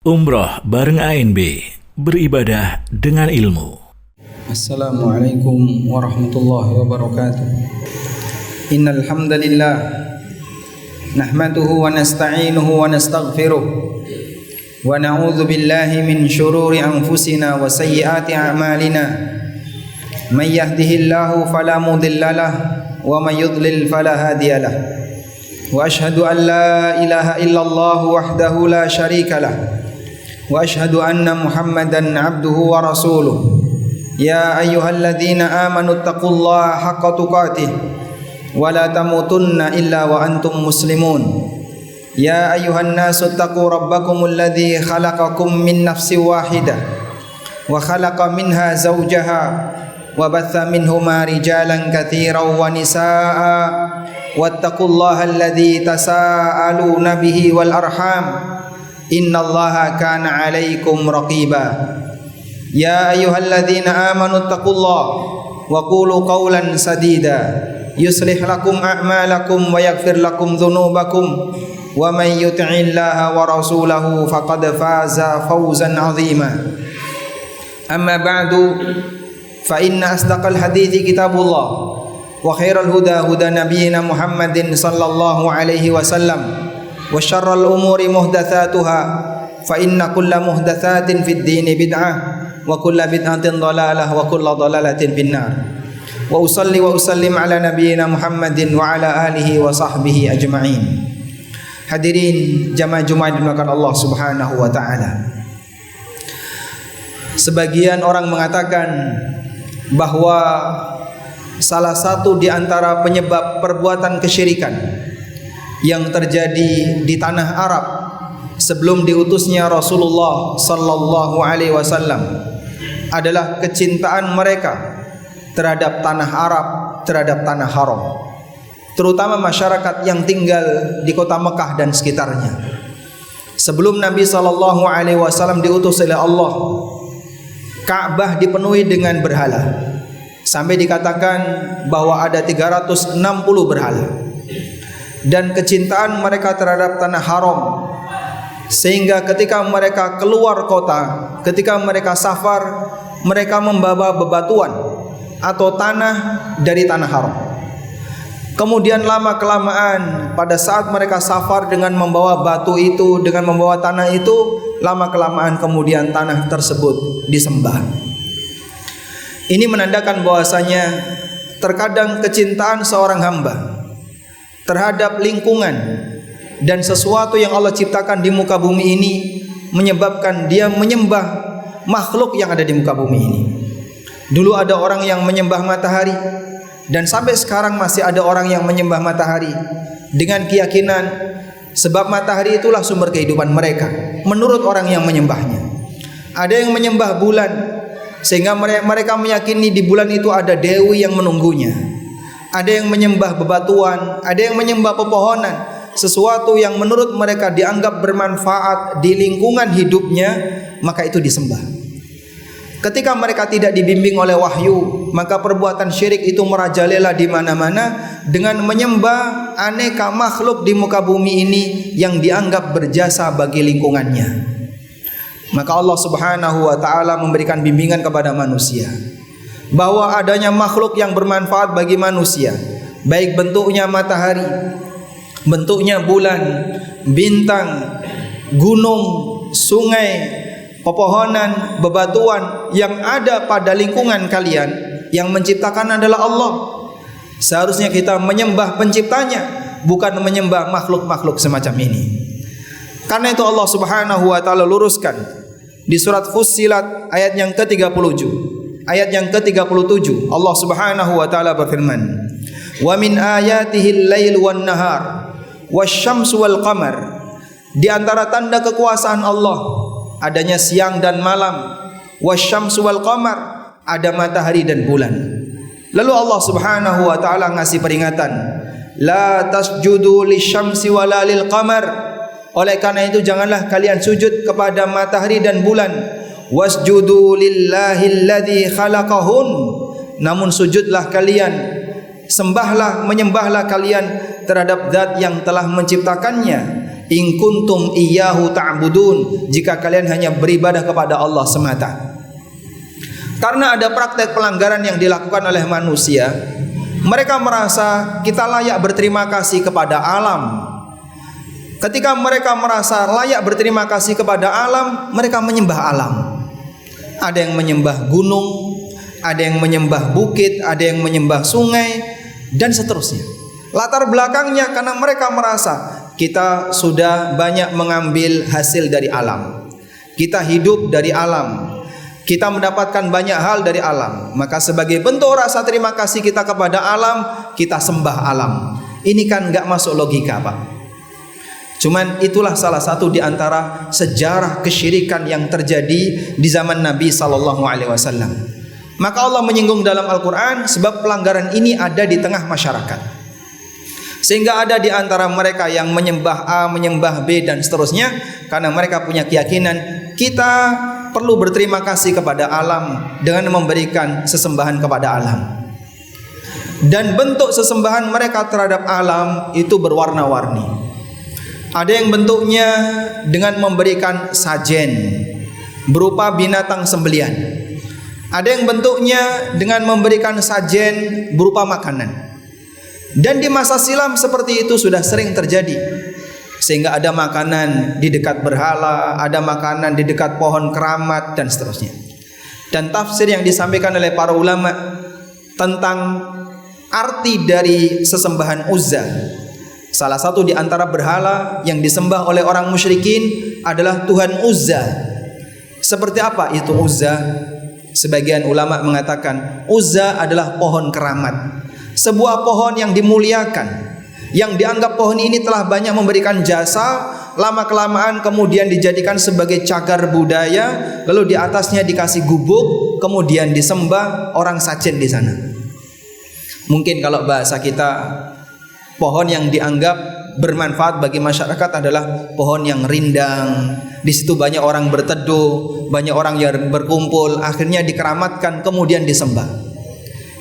Umrah bareng ANB, beribadah dengan ilmu. Assalamualaikum warahmatullahi wabarakatuh. Innal hamdalillah nahmaduhu wa nasta'inuhu wa nastaghfiruh wa na'udzu billahi min shururi anfusina wa sayyiati a'malina. May yahdihillahu fala mudhillalah wa may yudlil fala hadiyalah. Wa ashhadu an la ilaha illallah wahdahu la syarikalah. Wa ashhadu anna Muhammadan abduhu wa rasuluh. Ya ayyuhalladzina amanu taqullaha haqqa tuqatih wa la tamutunna illa wa antum muslimun. Ya ayyuhan nasu taqu rabbakumul ladzi khalaqakum min nafsin wahidah wa khalaqa minha zawjaha wa batha minhuma rijalan katsiran wa nisaa'a wattaqullaha alladzi tasaaluna bihi wal arham innallaha kana 'alaikum raqiba. Ya ayyuhalladzina amanu taqullaha wa qulu qawlan sadida yuslih lakum a'malakum wa yaghfir lakum dhunubakum wa may yuti'illaha wa rasulahu faqad faza fawzan 'azima. Amma ba'du, fa inna asdaqal hadithi kitabullah wa khairal huda huda nabiyyina Muhammadin sallallahu alaihi wasallam wa syarral umuri muhdatsatuha fa inna kulla muhdatsatin fid dini bid'ah wa kulla bid'atin dhalalah wa kulla dhalalatin finnar. Wa usalli wa usallim ala nabiyyina Muhammadin wa ala alihi wa sahbihi ajma'in. Hadirin jamaah Jumat dimuliakan Allah Subhanahu wa taala. Sebagian orang mengatakan bahwa salah satu di antara penyebab perbuatan kesyirikan yang terjadi di tanah Arab sebelum diutusnya Rasulullah sallallahu alaihi wasallam adalah kecintaan mereka terhadap tanah Arab, terhadap tanah haram, terutama masyarakat yang tinggal di kota Mekah dan sekitarnya. Sebelum Nabi sallallahu alaihi wasallam diutus oleh Allah, Ka'bah dipenuhi dengan berhala, sampai dikatakan bahwa ada 360 berhala. Dan kecintaan mereka terhadap tanah haram, sehingga ketika mereka keluar kota, ketika mereka safar, mereka membawa bebatuan atau tanah dari tanah haram. Kemudian lama-kelamaan pada saat mereka safar dengan membawa batu itu, dengan membawa tanah itu, lama-kelamaan kemudian tanah tersebut disembah. Ini menandakan bahwasanya terkadang kecintaan seorang hamba terhadap lingkungan dan sesuatu yang Allah ciptakan di muka bumi ini menyebabkan dia menyembah makhluk yang ada di muka bumi ini. Dulu ada orang yang menyembah matahari, dan sampai sekarang masih ada orang yang menyembah matahari dengan keyakinan sebab matahari itulah sumber kehidupan mereka menurut orang yang menyembahnya. Ada yang menyembah bulan sehingga mereka meyakini di bulan itu ada dewi yang menunggunya. Ada yang menyembah bebatuan, ada yang menyembah pepohonan, sesuatu yang menurut mereka dianggap bermanfaat di lingkungan hidupnya, maka itu disembah. Ketika mereka tidak dibimbing oleh wahyu, maka perbuatan syirik itu merajalela di mana-mana dengan menyembah aneka makhluk di muka bumi ini yang dianggap berjasa bagi lingkungannya. Maka Allah Subhanahu wa taala memberikan bimbingan kepada manusia bahwa adanya makhluk yang bermanfaat bagi manusia, baik bentuknya matahari, bentuknya bulan, bintang, gunung, sungai, pepohonan, bebatuan yang ada pada lingkungan kalian, yang menciptakan adalah Allah. Seharusnya kita menyembah penciptanya, bukan menyembah makhluk-makhluk semacam ini. Karena itu Allah Subhanahu wa taala luruskan di surat Fussilat ayat yang ke-37. Ayat yang ke-37, Allah Subhanahu wa taala berfirman, "Wa min ayatihi al-lail wan nahar wasyamsu wal qamar." Di antara tanda kekuasaan Allah adanya siang dan malam, wasyamsu wal qamar, ada matahari dan bulan. Lalu Allah Subhanahu wa taala ngasih peringatan, "La tasjudu lisyamsi wala lil qamar." Oleh karena itu janganlah kalian sujud kepada matahari dan bulan. Wasjudu lillahi alladzi khalaqahun. Namun sujudlah kalian, sembahlah, menyembahlah kalian terhadap zat yang telah menciptakannya. in kuntum iyyahu ta'budun, jika kalian hanya beribadah kepada Allah semata. Karena ada praktek pelanggaran yang dilakukan oleh manusia, mereka merasa kita layak berterima kasih kepada alam. Ketika mereka merasa layak berterima kasih kepada alam, mereka menyembah alam. Ada yang menyembah gunung, ada yang menyembah bukit, ada yang menyembah sungai, dan seterusnya. Latar belakangnya karena mereka merasa kita sudah banyak mengambil hasil dari alam. Kita hidup dari alam. Kita mendapatkan banyak hal dari alam. Maka sebagai bentuk rasa terima kasih kita kepada alam, kita sembah alam. Ini kan gak masuk logika, Pak. Cuman itulah salah satu di antara sejarah kesyirikan yang terjadi di zaman Nabi SAW. Maka Allah menyinggung dalam Al-Quran sebab pelanggaran ini ada di tengah masyarakat. Sehingga ada di antara mereka yang menyembah A, menyembah B, dan seterusnya. Karena mereka punya keyakinan kita perlu berterima kasih kepada alam dengan memberikan sesembahan kepada alam. Dan bentuk sesembahan mereka terhadap alam itu berwarna-warni. Ada yang bentuknya dengan memberikan sajen berupa binatang sembelian. Ada yang bentuknya dengan memberikan sajen berupa makanan. Dan di masa silam seperti itu sudah sering terjadi. Sehingga ada makanan di dekat berhala, ada makanan di dekat pohon keramat, dan seterusnya. Dan tafsir yang disampaikan oleh para ulama tentang arti dari sesembahan Uzza, salah satu di antara berhala yang disembah oleh orang musyrikin adalah Tuhan Uzza. Seperti apa itu Uzza? Sebagian ulama mengatakan Uzza adalah pohon keramat, sebuah pohon yang dimuliakan, yang dianggap pohon ini telah banyak memberikan jasa. Lama-kelamaan kemudian dijadikan sebagai cagar budaya, lalu di atasnya dikasih gubuk, kemudian disembah orang sajen di sana. Mungkin kalau bahasa kita, pohon yang dianggap bermanfaat bagi masyarakat adalah pohon yang rindang. Di situ banyak orang berteduh, banyak orang yang berkumpul, akhirnya dikeramatkan kemudian disembah.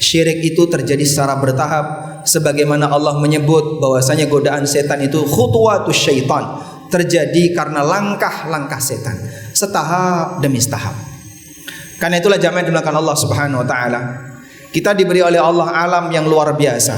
Syirik itu terjadi secara bertahap, sebagaimana Allah menyebut bahwasanya godaan setan itu khutuwatus syaitan, terjadi karena langkah-langkah setan, setahap demi setahap. Karena itulah jamaah dimulakan Allah Subhanahu wa taala, kita diberi oleh Allah alam yang luar biasa.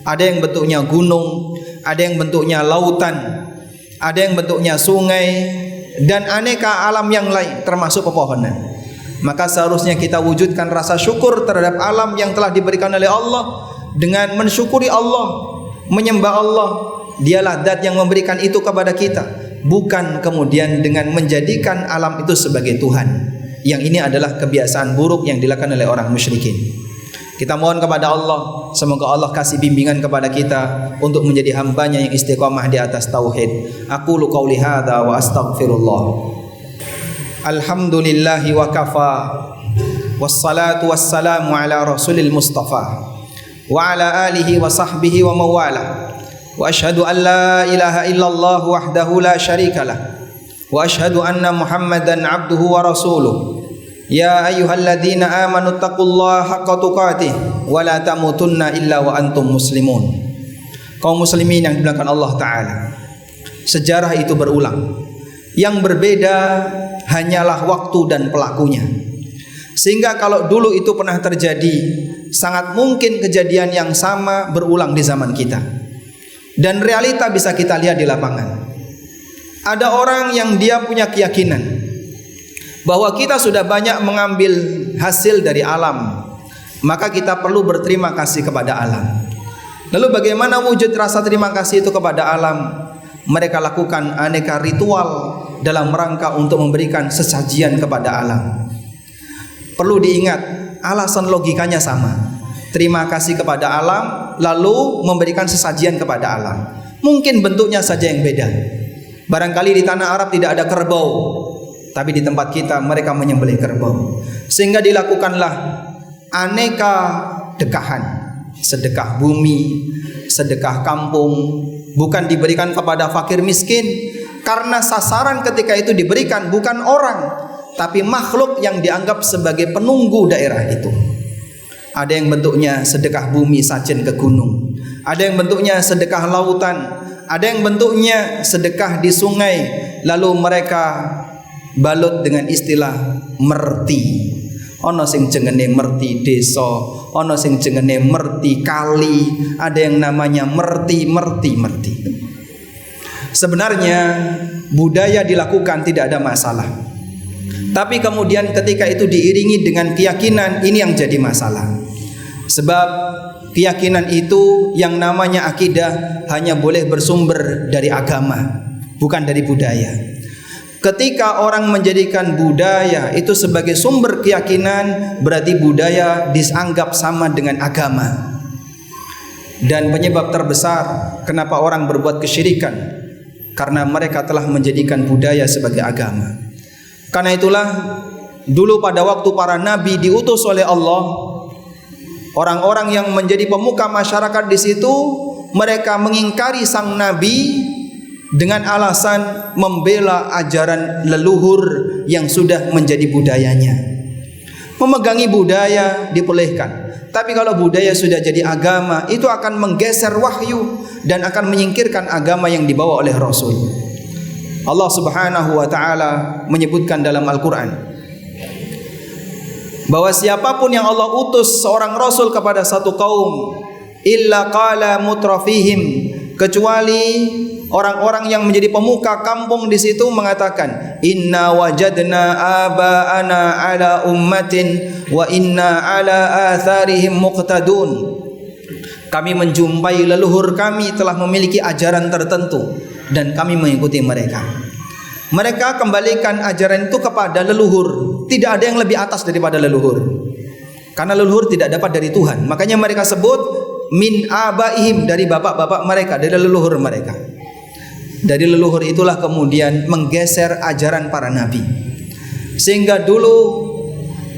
Ada yang bentuknya gunung, ada yang bentuknya lautan, ada yang bentuknya sungai, dan aneka alam yang lain termasuk pepohonan. Maka seharusnya kita wujudkan rasa syukur terhadap alam yang telah diberikan oleh Allah dengan mensyukuri Allah, menyembah Allah. Dialah zat yang memberikan itu kepada kita, bukan kemudian dengan menjadikan alam itu sebagai Tuhan. Yang ini adalah kebiasaan buruk yang dilakukan oleh orang musyrikin. Kita mohon kepada Allah, semoga Allah kasih bimbingan kepada kita untuk menjadi hambanya yang istiqamah di atas tauhid. Aqulu qauli hadza wa astaghfirullah. Alhamdulillahi wa kafa, wassalatu wassalamu ala rasulil mustafa wa ala alihi wa sahbihi wa mawala. Wa ashhadu an la ilaha illallah wahdahu la syarikalah, wa ashhadu anna muhammadan abduhu wa rasuluh. Ya ayyuhalladzina amanu taqullaha haqqa tuqatih wa la tamutunna illa wa antum muslimun. Kaum muslimin yang dimuliakan Allah taala, sejarah itu berulang. Yang berbeda hanyalah waktu dan pelakunya. Sehingga kalau dulu itu pernah terjadi, sangat mungkin kejadian yang sama berulang di zaman kita. Dan realita bisa kita lihat di lapangan. Ada orang yang dia punya keyakinan bahwa kita sudah banyak mengambil hasil dari alam, maka kita perlu berterima kasih kepada alam. Lalu bagaimana wujud rasa terima kasih itu kepada alam? Mereka lakukan aneka ritual dalam rangka untuk memberikan sesajian kepada alam. Perlu diingat, alasan logikanya sama. Terima kasih kepada alam, lalu memberikan sesajian kepada alam. Mungkin bentuknya saja yang beda. Barangkali di tanah Arab tidak ada kerbau, tapi di tempat kita mereka menyembelih kerbau. Sehingga dilakukanlah aneka dekahan, sedekah bumi, sedekah kampung, bukan diberikan kepada fakir miskin, karena sasaran ketika itu diberikan bukan orang, tapi makhluk yang dianggap sebagai penunggu daerah itu. Ada yang bentuknya sedekah bumi sajen ke gunung, ada yang bentuknya sedekah lautan, ada yang bentuknya sedekah di sungai, lalu mereka balut dengan istilah merti. Ono sing jenenge merti desa, ono sing jenenge merti kali, ada yang namanya merti. Sebenarnya budaya dilakukan tidak ada masalah, tapi kemudian ketika itu diiringi dengan keyakinan, ini yang jadi masalah. Sebab keyakinan itu yang namanya akidah hanya boleh bersumber dari agama, bukan dari budaya. Ketika orang menjadikan budaya itu sebagai sumber keyakinan, berarti budaya dianggap sama dengan agama. Dan penyebab terbesar kenapa orang berbuat kesyirikan, karena mereka telah menjadikan budaya sebagai agama. Karena itulah dulu pada waktu para nabi diutus oleh Allah, orang-orang yang menjadi pemuka masyarakat di situ, mereka mengingkari sang nabi dengan alasan membela ajaran leluhur yang sudah menjadi budayanya. Memegangi budaya dibolehkan, tapi kalau budaya sudah jadi agama, itu akan menggeser wahyu dan akan menyingkirkan agama yang dibawa oleh Rasul. Allah Subhanahu wa taala menyebutkan dalam Al-Qur'an bahwa siapapun yang Allah utus seorang rasul kepada satu kaum, illa qala mutrafihim, kecuali orang-orang yang menjadi pemuka kampung di situ mengatakan, inna wajadna aba'ana ala ummatin wa inna ala atharihim muqtadun. Kami menjumpai leluhur kami telah memiliki ajaran tertentu dan kami mengikuti mereka. Mereka kembalikan ajaran itu kepada leluhur. Tidak ada yang lebih atas daripada leluhur, karena leluhur tidak dapat dari Tuhan. Makanya mereka sebut min abaihim, dari bapak-bapak mereka, dari leluhur mereka. Dari leluhur itulah kemudian menggeser ajaran para nabi, sehingga dulu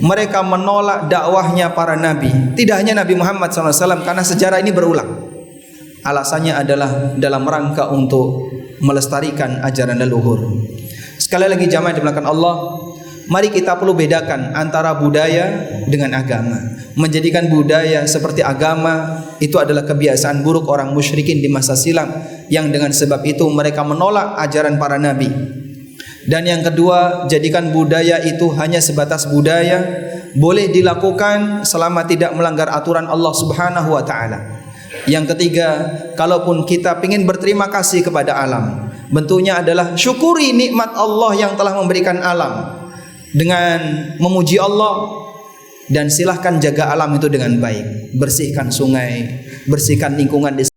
mereka menolak dakwahnya para nabi. Tidak hanya Nabi Muhammad SAW, karena sejarah ini berulang. Alasannya adalah dalam rangka untuk melestarikan ajaran leluhur. Sekali lagi jamaah dimulakan Allah, mari kita perlu bedakan antara budaya dengan agama. Menjadikan budaya seperti agama itu adalah kebiasaan buruk orang musyrikin di masa silam, yang dengan sebab itu mereka menolak ajaran para nabi. Dan yang kedua, jadikan budaya itu hanya sebatas budaya, boleh dilakukan selama tidak melanggar aturan Allah Subhanahu wa taala. Yang ketiga, kalaupun kita ingin berterima kasih kepada alam, bentuknya adalah syukuri nikmat Allah yang telah memberikan alam dengan memuji Allah, dan silahkan jaga alam itu dengan baik. Bersihkan sungai, bersihkan lingkungan di